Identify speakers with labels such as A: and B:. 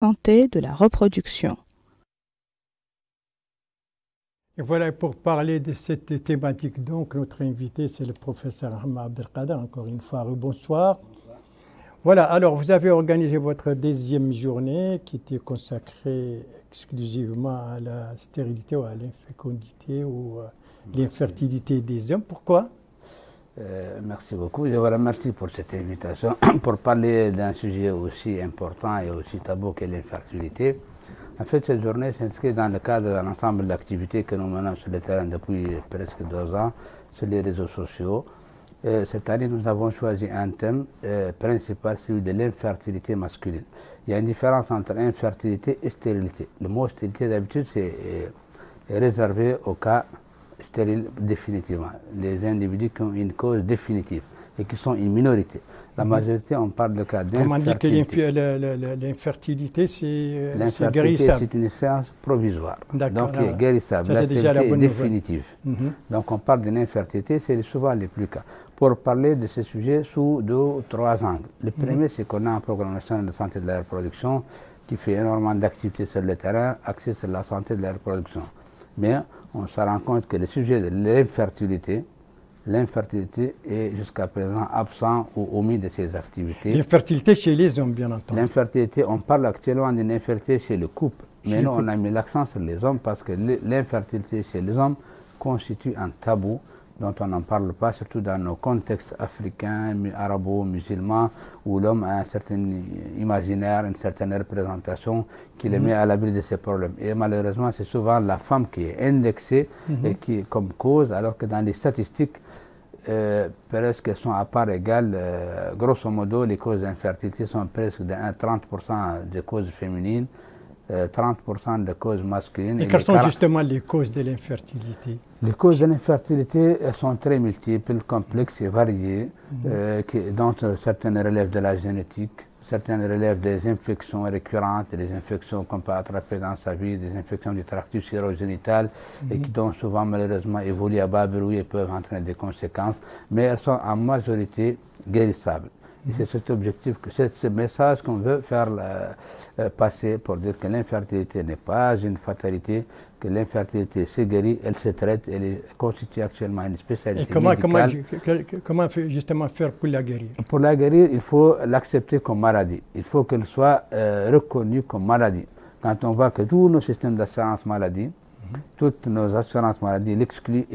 A: santé de la reproduction.
B: Et voilà, pour parler de cette thématique, donc, notre invité, c'est le professeur Ahmed Abdelkader. Encore une fois, bonsoir. Voilà, alors vous avez organisé votre deuxième journée qui était consacrée exclusivement à la stérilité ou à l'infécondité ou l'infertilité des hommes. Pourquoi?
C: Merci beaucoup. Je vous remercie pour cette invitation pour parler d'un sujet aussi important et aussi tabou que l'infertilité. En fait, cette journée s'inscrit dans le cadre d'un ensemble d'activités que nous menons sur le terrain depuis presque 2 ans sur les réseaux sociaux. Cette année, nous avons choisi un thème principal, celui de l'infertilité masculine. Il y a une différence entre infertilité et stérilité. Le mot stérilité, d'habitude, c'est réservé au cas stérile définitivement. Les individus qui ont une cause définitive et qui sont une minorité. La majorité, on parle de cas d'infertilité.
B: Comment dire que l'infertilité, c'est
C: guérissable? C'est une séance provisoire. Donc, qui est guérissable.
B: Ça, c'est déjà la bonne
C: définitive. Donc, on parle d'une infertilité, c'est souvent les plus cas. Pour parler de ce sujet sous 2 ou 3 angles. Le premier, c'est qu'on a un programme national de santé de la reproduction qui fait énormément d'activités sur le terrain, axé sur la santé de la reproduction. Mais on se rend compte que le sujet de l'infertilité est jusqu'à présent absent ou omis de ces activités.
B: L'infertilité chez les hommes, bien entendu.
C: L'infertilité, on parle actuellement d'une infertilité chez le couple. Mais nous, on a mis l'accent sur les hommes parce que l'infertilité chez les hommes constitue un tabou dont on n'en parle pas, surtout dans nos contextes africains, arabo-musulmans, où l'homme a un certain imaginaire, une certaine représentation qui le met à l'abri de ces problèmes. Et malheureusement, c'est souvent la femme qui est indexée et qui est comme cause, alors que dans les statistiques, presque sont à part égale. Grosso modo, les causes d'infertilité sont presque de 30% de causes féminines, 30% de causes masculines.
B: Et quelles sont justement les causes de l'infertilité?
C: Les causes de l'infertilité sont très multiples, complexes et variées, dont certaines relèvent de la génétique, certaines relèvent des infections récurrentes, des infections qu'on peut attraper dans sa vie, des infections du tractus urogénital, et qui dont souvent malheureusement évoluent à bas bruit et peuvent entraîner des conséquences, mais elles sont en majorité guérissables. Et c'est cet objectif, c'est ce message qu'on veut faire passer pour dire que l'infertilité n'est pas une fatalité, que l'infertilité se guérit, elle se traite, elle constitue actuellement une spécialité médicale.
B: Et comment justement faire pour la guérir?
C: Pour la guérir, il faut l'accepter comme maladie. Il faut qu'elle soit reconnue comme maladie. Quand on voit que tous nos systèmes d'assurance maladie, toutes nos assurances maladie l'excluent